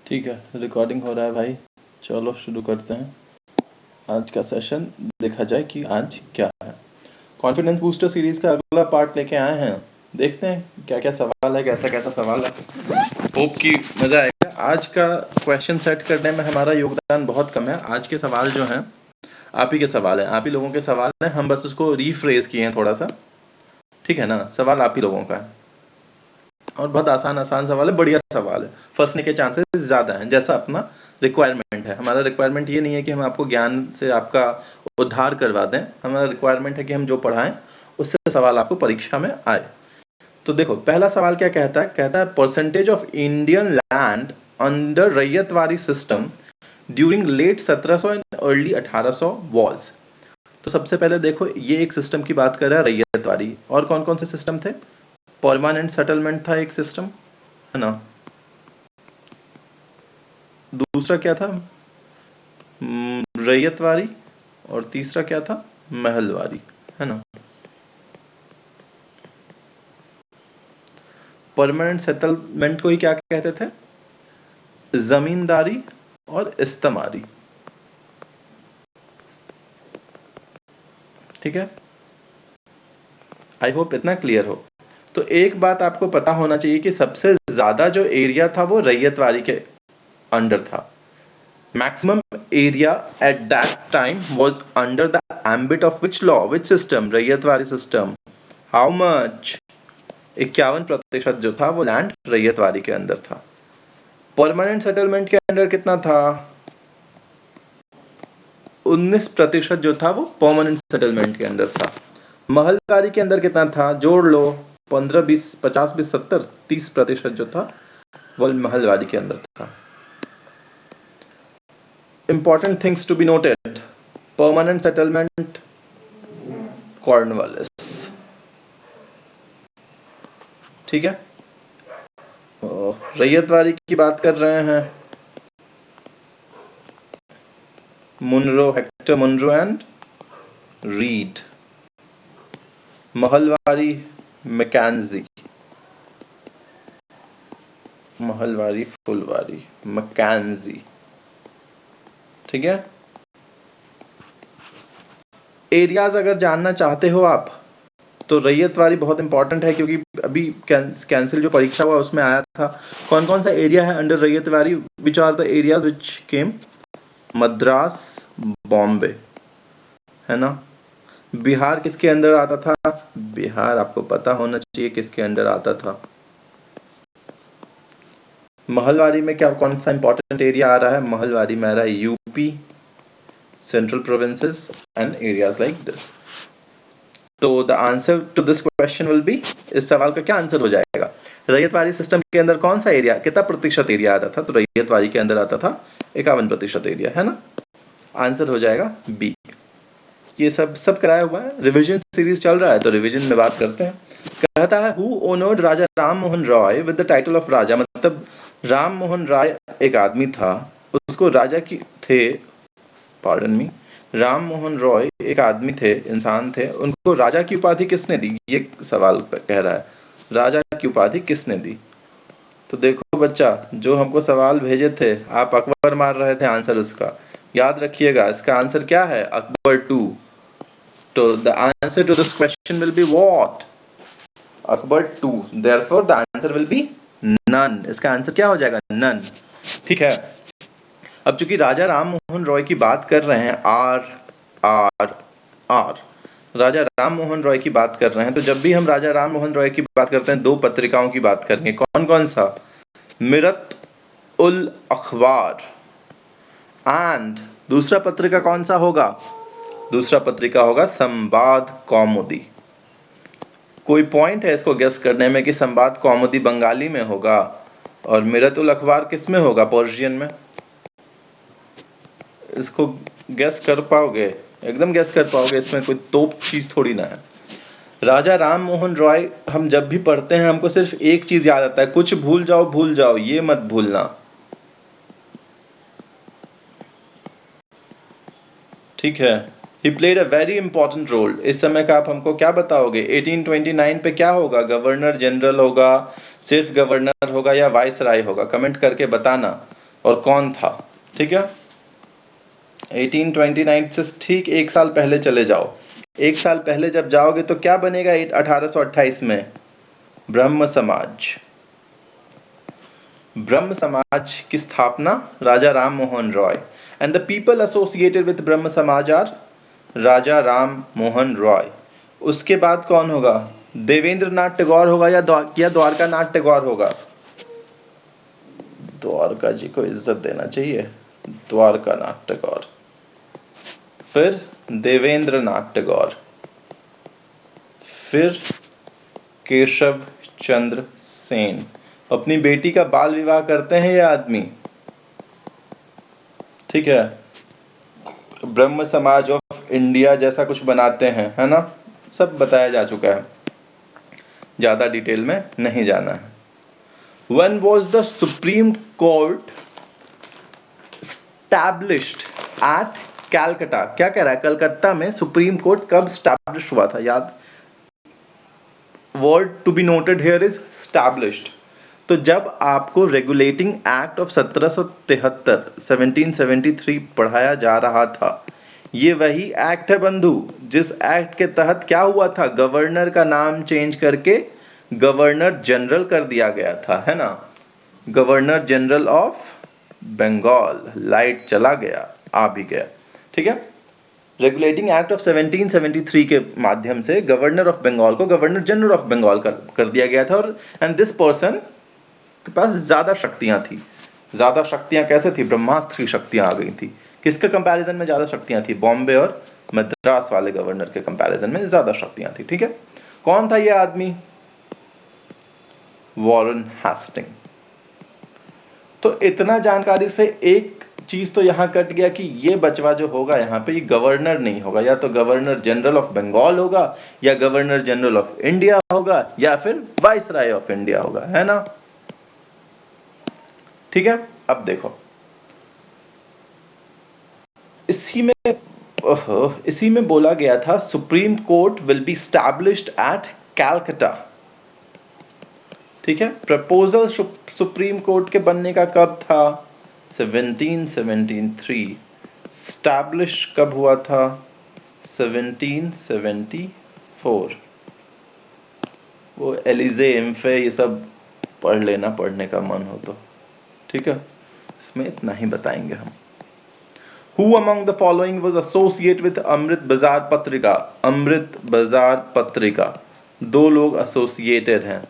ठीक है, रिकॉर्डिंग हो रहा है भाई। चलो शुरू करते हैं आज का सेशन। देखा जाए कि आज क्या है। कॉन्फिडेंस बूस्टर सीरीज का अगला पार्ट लेके आए हैं। देखते हैं क्या क्या सवाल है, कैसा कैसा सवाल है। होप कि मजा आएगा। आज का क्वेश्चन सेट करने में हमारा योगदान बहुत कम है। आज के सवाल जो हैं आप ही के सवाल हैं, आप ही लोगों के सवाल हैं। हम बस उसको रीफ्रेज किए हैं थोड़ा सा, ठीक है ना। सवाल आप ही लोगों का है और बहुत आसान आसान सवाल है, बढ़िया सवाल है। फंसने के चांसेस ज़्यादा हैं, जैसा अपना रिक्वायरमेंट है। हमारा रिक्वायरमेंट ये नहीं है कि हम आपको ज्ञान से आपका उद्धार करवा दें। हमारा रिक्वायरमेंट है कि हम जो पढ़ाएं उससे सवाल आपको परीक्षा में आए। तो देखो पहला सवाल क्या कहता है। कहता है percentage of Indian land under Ryotwari system during late 1700 and early 1800 was. तो सबसे पहले देखो ये एक सिस्टम की बात कर रहा है, रैयतवाड़ी। और कौन कौन से सिस्टम थे। परमानेंट सेटलमेंट था एक सिस्टम, है ना। दूसरा क्या था, रैयतवाड़ी। और तीसरा क्या था, महलवाड़ी, है ना। परमानेंट सेटलमेंट को ही क्या कहते थे, जमींदारी और इस्तेमारी। ठीक है, आई होप इतना क्लियर हो। तो एक बात आपको पता होना चाहिए कि सबसे ज्यादा जो एरिया था वो रैयतवाड़ी के अंडर था। Maximum area at that time was under the ambit of which law, which system? Ryotwari system. How much? 51% जो था वो लैंड रैयतवाड़ी के अंदर था। परमानेंट सेटलमेंट के अंदर कितना था, 19% जो था वो परमानेंट सेटलमेंट के अंदर था। महलवाड़ी के अंदर कितना था, जोड़ लो, 15, 20, 50, 20, 70, 30% जो था वो महलवाड़ी के अंदर था। Important things to be noted. Permanent settlement Cornwallis, ठीक है। रैयतवाड़ी की बात कर रहे हैं, Munro, Hector Munro and Read. Mahalwari Mackenzie, Mahalwari फुलवाड़ी मैकेंजी, ठीक है। एरियाज अगर जानना चाहते हो आप तो रैयतवाड़ी बहुत इंपॉर्टेंट है, क्योंकि अभी कैंसिल जो परीक्षा हुआ उसमें आया था। कौन कौन सा एरिया है under Ryotwari, which are the areas which came, Madras, Bombay, है ना। बिहार किसके अंदर आता था, बिहार आपको पता होना चाहिए किसके अंदर आता था। महलवाड़ी में क्या कौन सा इंपॉर्टेंट एरिया आ रहा है, महलवाड़ी में आ रहा है UP, central provinces and areas like this. तो the answer to this question will be, इस सवाल का क्या आंसर हो जाएगा, रैयतवाड़ी सिस्टम के अंदर कौन सा एरिया, कितना प्रतिशत एरिया आता था। तो रैयतवाड़ी के अंदर आता था 51% एरिया, है ना। आंसर हो जाएगा बी। ये सब कराया हुआ है, रिवीजन सीरीज चल रहा है तो रिवीजन में बात करते हैं। कहता है who honoured Raja Ram Mohan Roy with the title of Raja. मतलब राम मोहन राय एक आदमी था, उसको राजा की थे, पार्डन मी, राम मोहन रॉय एक आदमी थे, इंसान थे, उनको राजा की उपाधि किसने दी, ये सवाल कह रहा है। राजा की उपाधि किसने दी। तो देखो बच्चा, जो हमको सवाल भेजे थे आप अकबर मार रहे थे आंसर उसका, याद रखिएगा इसका आंसर क्या है, अकबर 2। तो the answer to this question will be what? Akbar 2. Therefore the answer will be none. इसका आंसर क्या हो जाएगा, none। ठीक है। अब चूंकि राजा राम मोहन रॉय की बात कर रहे हैं, आर राजा राम मोहन रॉय की बात कर रहे हैं, तो जब भी हम राजा राम मोहन रॉय की बात करते हैं दो पत्रिकाओं की बात करेंगे। कौन कौन सा, मिरत उल अखबार एंड दूसरा पत्रिका कौन सा होगा, दूसरा पत्रिका होगा संवाद कौमुदी। कोई पॉइंट है इसको गेस करने में कि संवाद कौमुदी बंगाली में होगा और मिरतुल अखबार किस में होगा, पर्शियन में। इसको गेस कर पाओगे, एकदम गेस कर पाओगे, इसमें कोई तोप चीज थोड़ी ना है। राजा राम मोहन रॉय हम जब भी पढ़ते हैं हमको सिर्फ एक चीज याद आता है, कुछ भूल जाओ ये मत भूलना, ठीक है। He played a very important role। इस समय का आप हमको क्या बताओगे, 1829 पे क्या होगा, गवर्नर जनरल होगा, सिर्फ गवर्नर होगा या वाइस राय होगा, कमेंट करके बताना। और कौन था, ठीक है। 1829 से ठीक एक साल पहले चले जाओ। एक साल पहले जब जाओगे तो क्या बनेगा 1828 में? ब्रह्म समाज। ब्रह्म समाज की स्थापना Raja Ram Mohan Roy, and the people associated with Brahmo Samaj are Raja Ram Mohan Roy. उसके बाद कौन होगा? देवेंद्र नाथ टैगोर होगा या द्वारका नाथ टैगोर होगा? द्वारका जी को इज्जत देना चाहिए, द्वारका नाथ टैगोर। फिर देवेंद्र नाथ टैगोर, फिर केशव चंद्र सेन। अपनी बेटी का बाल विवाह करते हैं ये आदमी, ठीक है। ब्रह्म समाज ऑफ इंडिया जैसा कुछ बनाते हैं, है ना, सब बताया जा चुका है, ज्यादा डिटेल में नहीं जाना है। When was the Supreme Court established at Calcutta? क्या कह रहा है? कलकत्ता में सुप्रीम कोर्ट कब स्टैब्लिश हुआ था? याद, word to be noted here is established. तो जब आपको रेगुलेटिंग एक्ट ऑफ 1773 1773 पढ़ाया जा रहा था, ये वही एक्ट है बंधु जिस एक्ट के तहत क्या हुआ था? गवर्नर का नाम चेंज करके गवर्नर जनरल कर दिया गया था, है ना। Governor general of Bengal. Light चला गया, आ भी गया, ठीक है। रेगुलेटिंग एक्ट ऑफ 1773 के माध्यम से गवर्नर ऑफ बंगाल को गवर्नर जनरल ऑफ बंगाल कर दिया गया था, और एंड दिस पर्सन के पास ज्यादा शक्तियां थी। ज्यादा शक्तियां कैसे थी? ब्रह्मास्त्र की शक्तियां आ गई थी। किसके कंपैरिजन में ज्यादा शक्तियां थी? बॉम्बे और मद्रास वाले गवर्नर के कंपैरिजन में ज्यादा शक्तियां थी, ठीक है। कौन था यह आदमी? Warren Hasting. तो इतना जानकारी से एक चीज तो यहां कट गया कि ये बचवा जो होगा यहां पे, ये गवर्नर नहीं होगा, या तो गवर्नर जनरल ऑफ बंगाल होगा, या गवर्नर जनरल ऑफ इंडिया होगा, या फिर वाइसराय ऑफ इंडिया होगा, है ना, ठीक है। अब देखो, इसी में बोला गया था supreme court will be established at Calcutta, ठीक है। प्रपोजल सुप्रीम कोर्ट के बनने का कब था? 1773। स्टैब्लिश कब हुआ था? 1774। वो एलिजे इम्फे ये सब पढ़ लेना, पढ़ने का मन हो तो, ठीक है। इसमें इतना ही बताएंगे हम। Who among the following was associated with अमृत बाजार पत्रिका? अमृत बाजार पत्रिका, दो लोग एसोसिएटेड हैं।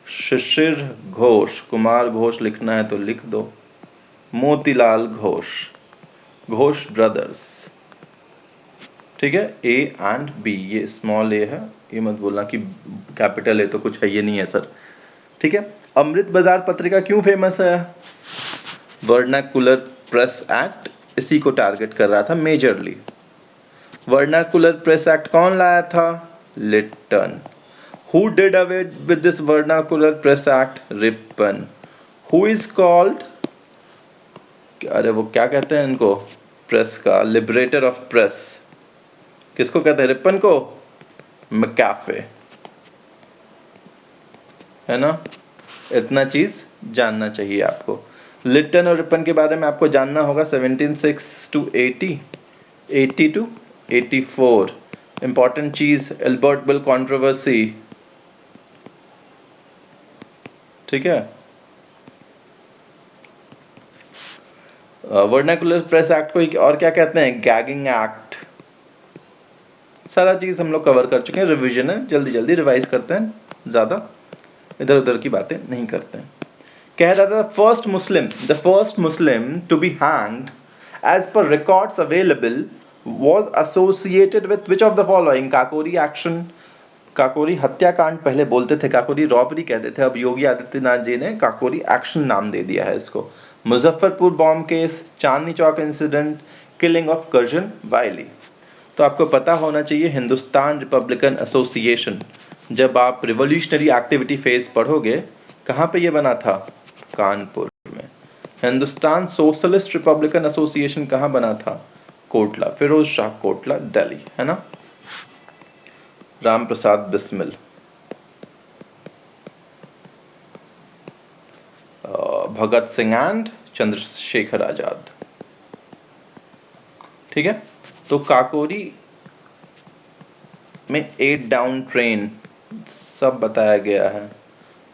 शिशिर घोष, कुमार घोष लिखना है तो लिख दो, मोतीलाल घोष, घोष ब्रदर्स, ठीक है। ए एंड बी, ये स्मॉल ए है, ये मत बोलना कि कैपिटल ए तो कुछ है, ये नहीं है सर, ठीक है। अमृत बाजार पत्रिका क्यों फेमस है? वर्नाकुलर प्रेस एक्ट इसी को टारगेट कर रहा था मेजरली। वर्नाकुलर प्रेस एक्ट कौन लाया था? Lytton. Who did away with this vernacular press act? Ripon. Who is called, अरे वो क्या कहते हैं इनको, प्रेस का लिबरेटर ऑफ प्रेस, किसको कहते हैं? रिपन को। मैकाफे, है ना। इतना चीज जानना चाहिए आपको। लिटन और रिपन के बारे में आपको जानना होगा। 1706 to 80, 80 to 84। इंपॉर्टेंट चीज, एल्बर्ट बिल कंट्रोवर्सी, ठीक है। वर्नाकुलर प्रेस एक्ट को और क्या कहते हैं? Gagging act. सारा चीज हम लोग कवर कर चुके हैं, रिवीजन है, जल्दी जल्दी रिवाइज करते हैं, ज्यादा इधर उधर की बातें नहीं करते हैं। कह रहा था the first Muslim to be hanged as per records available was associated with which of the following? Kakori action, Kakori हत्याकांड पहले बोलते थे, काकोरी रॉबरी कहते थे, अब योगी आदित्यनाथ जी ने काकोरी एक्शन नाम दे दिया है इसको। Muzaffarpur bomb case, Chandni Chowk incident, killing of Curzon Wyllie. तो आपको पता होना चाहिए हिंदुस्तान रिपब्लिकन एसोसिएशन, जब आप रिवोल्यूशनरी एक्टिविटी फेज पढ़ोगे, कहाँ पे ये बना था? कानपुर में। हिंदुस्तान सोशलिस्ट रिपब्लिकन एसोसिएशन कहाँ बना था? कोटला, फिरोज शाह कोटला, दिल्ली, है ना। राम प्रसाद बिस्मिल, भगत सिंह एंड चंद्रशेखर आजाद। ठीक है, तो काकोरी में 8 डाउन ट्रेन सब बताया गया है,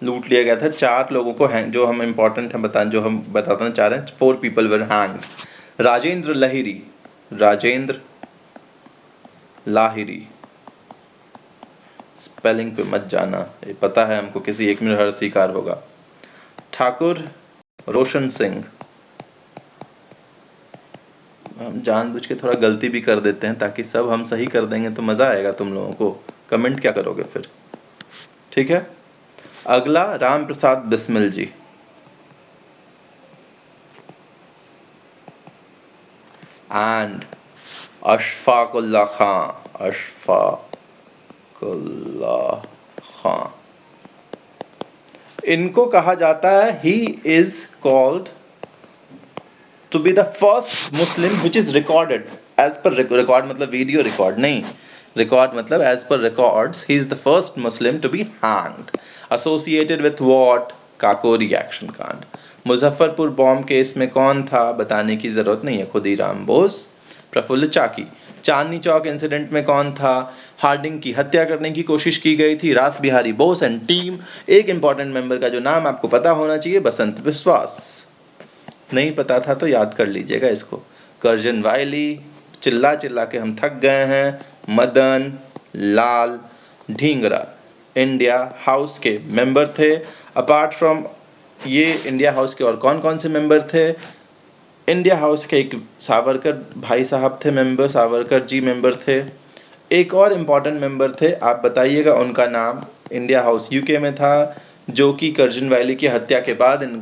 लूट लिया गया था। 4 लोगों को जो हम इम्पोर्टेंट है बताएं, जो हम बताना चाह रहे हैं, 4 people were hanged. Rajendra Lahiri, Rajendra Lahiri, spelling पे मत जाना, ये पता है हमको, किसी एक में हर शिकार होगा। ठाकुर रोशन सिंह, हम जानबूझ के थोड़ा गलती भी कर देते हैं ताकि सब हम सही कर देंगे तो मजा आएगा तुम लोगों को, कमेंट क्या करोगे फिर। ठीक है, अगला राम प्रसाद बिस्मिल जी, एंड अशफाकुल्ला खां, अशफाकुल्ला खां, इनको कहा जाता है, he is called to be the first Muslim which is recorded as per record, मतलब वीडियो रिकॉर्ड नहीं, रिकॉर्ड मतलब as per records, he is the first Muslim to be hanged associated with what? Kakori action कांड। Muzaffarpur bomb case में कौन था बताने की जरूरत नहीं है, खुदीराम बोस, प्रफुल्ल चाकी। चांदनी चौक इंसिडेंट में कौन था? हार्डिंग की हत्या करने की कोशिश की गई थी, रास बिहारी बोस एंड टीम। एक इंपॉर्टेंट मेंबर का जो नाम आपको पता होना चाहिए, बसंत बिस्वास। नहीं पता था तो याद कर लीजिएगा इसको। कर्जन वाइली, चिल्ला चिल्ला के हम थक गए हैं, मदन लाल ढींगरा इंडिया हाउस के मेंबर थे। अपार्ट फ्रॉम ये इंडिया हाउस के और कौन कौन से मेंबर थे? इंडिया हाउस के एक सावरकर भाई साहब थे मेंबर, सावरकर जी मेंबर थे। एक और इम्पॉर्टेंट मेंबर थे, आप बताइएगा उनका नाम, इंडिया हाउस यूके में था, जो कि कर्जन वाइली की हत्या के बाद इन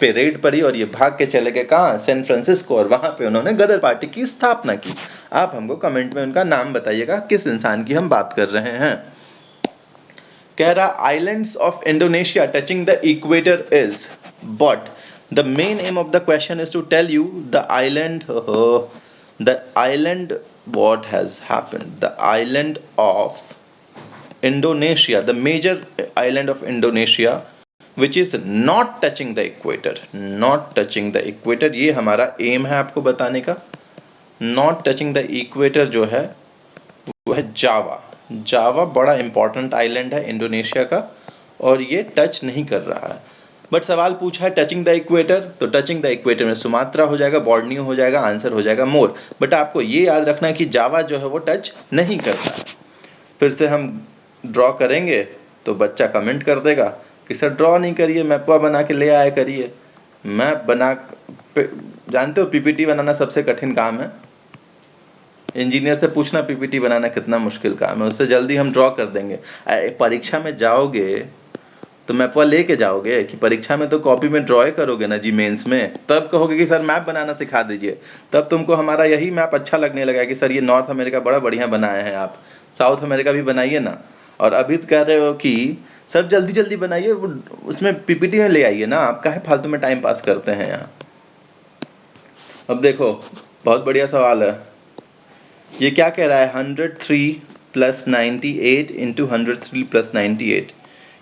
पे रेड पड़ी और ये भाग के चले गए कहाँ? सैन फ्रांसिस्को, और वहां पे उन्होंने गदर पार्टी की स्थापना की। आप हमको कमेंट में उनका नाम बताइएगा, किस इंसान की हम बात कर रहे हैं। कह रहा islands of Indonesia touching the equator is, but the main aim of the question is to tell you the island what has happened, the island of Indonesia, the major island of Indonesia which is not touching the equator, not touching the equator, ये हमारा M है आपको बताने का। not touching the equator जो है वो है जावा। जावा बड़ा इंपॉर्टेंट आइलैंड है इंडोनेशिया का, और ये टच नहीं कर रहा है। बट सवाल पूछा है टचिंग द इक्वेटर, तो टचिंग द इक्वेटर में सुमात्रा हो जाएगा, बॉर्नियो हो जाएगा, आंसर हो जाएगा मोर। बट आपको ये याद रखना है कि जावा जो है वो टच नहीं करता है। फिर से हम ड्रॉ करेंगे तो बच्चा कमेंट कर देगा कि सर ड्रॉ नहीं करिए, मैपवा बना के ले आया करिए। मैप बना, जानते हो पीपीटी बनाना सबसे कठिन काम है। इंजीनियर से पूछना पीपीटी बनाना कितना मुश्किल काम है, उससे जल्दी हम ड्रॉ कर देंगे। परीक्षा में जाओगे तो मैपवा लेके जाओगे कि परीक्षा में तो कॉपी में ड्रॉ करोगे ना जी, मेंस में तब कहोगे कि सर मैप बनाना सिखा दीजिए, तब तुमको हमारा यही मैप अच्छा लगने लगा कि सर ये नॉर्थ अमेरिका बड़ा बढ़िया बनाए हैं, आप साउथ अमेरिका भी बनाइए ना। और अभी तो कह रहे हो कि सर जल्दी जल्दी बनाइए, उसमें पीपीटी में ले आइए ना, आप काहे फालतू में टाइम पास करते हैं यहाँ। अब देखो बहुत बढ़िया सवाल है, ये क्या कह रहा है? 103 + 98 इंटू 103 + 98,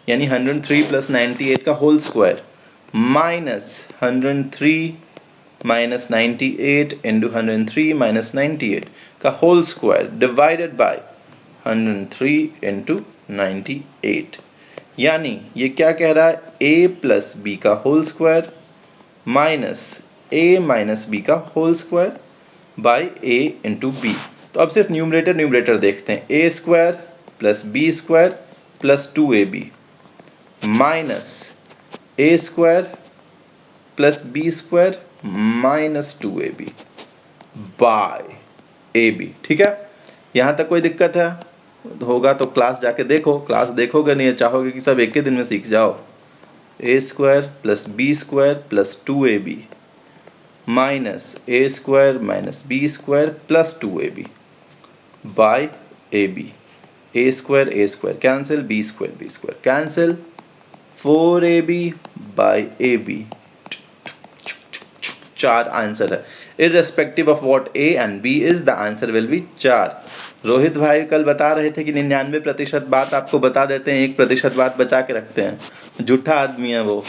यानी 103 + 98 का होल स्क्वायर माइनस 103 - 98 इंटू 103 - 98 का whole square divided by 103 into 98, यानी ये क्या कह रहा है? a + b का whole square minus a - b का whole square by a into B. तो अब सिर्फ न्यूमरेटर देखते हैं, a² + b² + 2ab minus a² + b² minus 2ab by ab। ठीक है, यहाँ तक कोई दिक्कत है? होगा तो क्लास जाके देखो, क्लास देखोगे नहीं, चाहोगे कि सब एक ही दिन में सीख जाओ। a² + b² + 2ab minus a² - b² + 2ab by ab। a² cancel, b² cancel, 4ab by ab, 4 answer है। Irrespective of what a and b is, the answer will be 4। Rohit भाई कल बता रहे थे कि 99% बात आपको बता देते हैं, 1% बात बचा के रखते हैं, झूठा आदमी है वो।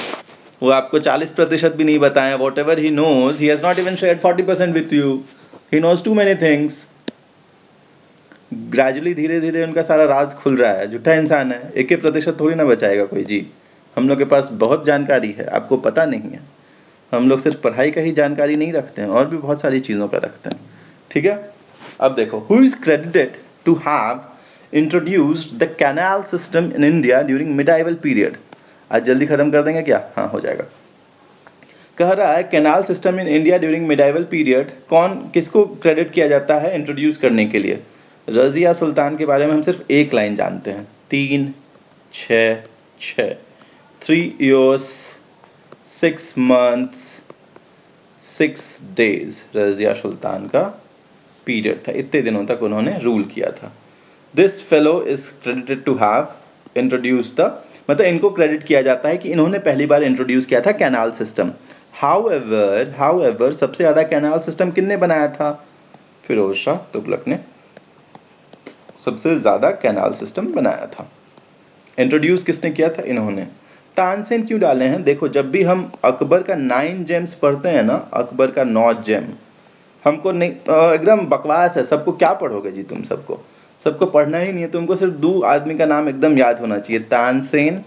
वो आपको 40% भी नहीं बताएं. Whatever he knows, he has not even shared 40% with you. He knows too many things. Gradually धीरे धीरे उनका सारा राज खुल रहा है. झूठा इंसान है, 1% थोड़ी ना बचाएगा कोई जी. हम लोग के पास बहुत जानकारी है, आपको पता नहीं है. हम लोग सिर्फ पढ़ाई का ही जानकारी नहीं रखते हैं, और भी बहुत सारी चीज़ों का रखते हैं. ठीक है, अब देखो, who is credited to have introduced the canal system in India during medieval period. आज जल्दी खत्म कर देंगे क्या? हाँ, हो जाएगा. कह रहा है canal system in India during medieval period, कौन किसको क्रेडिट किया जाता है इंट्रोड्यूस करने के लिए? रजिया सुल्तान के बारे में हम सिर्फ एक लाइन जानते हैं, 3 years 6 months 6 days Razia Sultan का पीरियड था. इतने दिनों तक उन्होंने रूल किया था. This fellow is credited to have introduce the, मतलब इनको क्रेडिट किया जाता है कि इन्होंने पहली बार इंट्रोड्यूस किया था कैनाल सिस्टम. हाउएवर सबसे ज़्यादा कैनाल सिस्टम किसने बनाया था? फिरोज शाह तुगलक ने सबसे ज़्यादा कैनाल सिस्टम बनाया था. इंट्रोड्यूस किसने किया था? इन्होंने. तानसेन क्यों डाले हैं? देखो, जब भी हम अकबर का 9 जेम्स पढ़ते हैं ना, अकबर का 9 जेम, हमको नहीं, एकदम बकवास है. सबको क्या पढ़ोगे जी तुम? सबको पढ़ना ही नहीं है. तुमको सिर्फ 2 आदमी का नाम एकदम याद होना चाहिए, तानसेन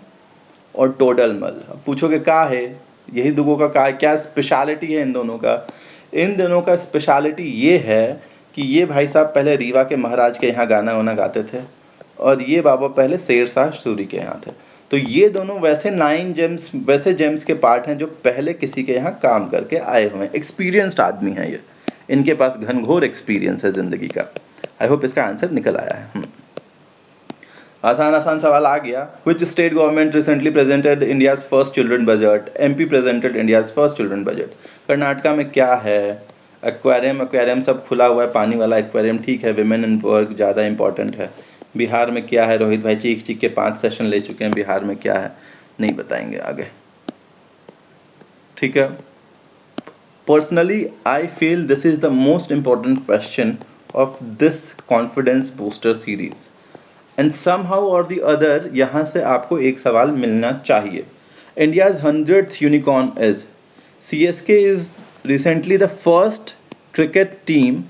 और टोडरमल. अब पूछोगे क्या है, यही दुगों का क्या स्पेशलिटी है इन दोनों का? इन दोनों का स्पेशलिटी ये है कि ये भाई साहब पहले रीवा के महाराज के यहाँ गाना वाना गाते थे, और ये बाबा पहले शेरशाह सूरी के यहाँ थे. तो ये दोनों वैसे 9 जेम्स, वैसे जेम्स के पार्ट हैं जो पहले किसी के यहाँ काम करके आए हुए हैं. एक्सपीरियंस्ड आदमी हैं ये, इनके पास घनघोर एक्सपीरियंस है ज़िंदगी का. आई होप इसका आंसर निकल आया है. आसान सवाल आ गया. Which state government recently presented India's first children budget? MP presented India's first children budget. Karnataka में क्या है? एक्वेरियम सब खुला हुआ है, पानी वाला एक्वेरियम, ठीक है. विमेन इन वर्क ज़्यादा इंपॉर्टेंट है. बिहार में क्या है? रोहित भाई चीख के 5 सेशन ले चुके हैं. बिहार में क्या है नहीं बताएंगे आगे. ठीक है. Personally I feel this is the most important question of this confidence booster series, and somehow और द अदर यहाँ से आपको एक सवाल मिलना चाहिए. India's 100th unicorn is CSK is recently the first cricket team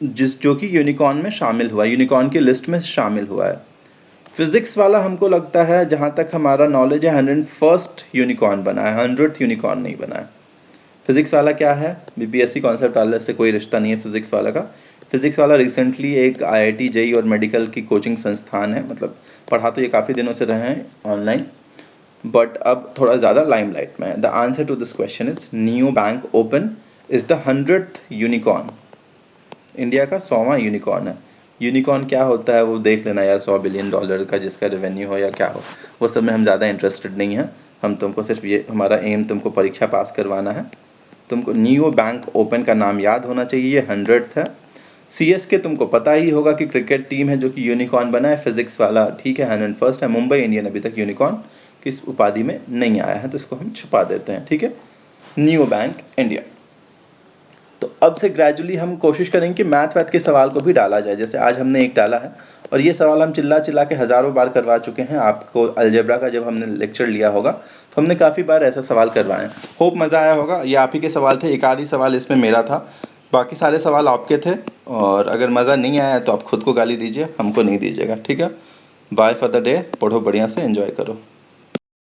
जो कि यूनिकॉर्न में शामिल हुआ, यूनिकॉर्न की लिस्ट में शामिल हुआ है. फिजिक्स वाला हमको लगता है, जहाँ तक हमारा नॉलेज है, 101st यूनिकॉर्न बना है, 100th यूनिकॉर्न नहीं बना है. फिजिक्स वाला क्या है? BPSC कॉन्सेप्ट वाले से कोई रिश्ता नहीं है फिजिक्स वाला का. फिजिक्स वाला रिसेंटली एक IIT JEE और मेडिकल की कोचिंग संस्थान है, मतलब पढ़ा तो ये काफ़ी दिनों से रहे हैं ऑनलाइन, बट अब थोड़ा ज़्यादा लाइमलाइट में है. The answer to this question is neo bank open is the 100th unicorn. India का 100वां यूनिकॉर्न है. यूनिकॉर्न क्या होता है वो देख लेना यार, $100 बिलियन का जिसका रेवेन्यू हो या क्या हो, वो सब में हम ज़्यादा इंटरेस्टेड नहीं हैं. हम तुमको सिर्फ ये, हमारा एम तुमको परीक्षा पास करवाना है. तुमको नियो बैंक ओपन का नाम याद होना चाहिए, ये 100th है. CSK तुमको पता ही होगा कि क्रिकेट टीम है जो कि यूनिकॉर्न बना है. फिजिक्स वाला ठीक है 101st है. मुंबई इंडियन अभी तक यूनिकॉर्न किस उपाधि में नहीं आया है, तो इसको हम छुपा देते हैं. ठीक है, नियो बैंक इंडिया. तो अब से ग्रेजुअली हम कोशिश करेंगे कि मैथ के सवाल को भी डाला जाए. जैसे आज हमने एक डाला है, और ये सवाल हम चिल्ला के हज़ारों बार करवा चुके हैं. आपको अलजेब्रा का जब हमने लेक्चर लिया होगा तो हमने काफ़ी बार ऐसा सवाल करवाए हैं. होप मज़ा आया होगा. ये आप ही के सवाल थे, एक आधी सवाल इसमें मेरा था, बाकी सारे सवाल आपके थे. और अगर मज़ा नहीं आया तो आप खुद को गाली दीजिए, हमको नहीं दीजिएगा. ठीक है, बाय फॉर द डे. पढ़ो बढ़िया से, एंजॉय करो.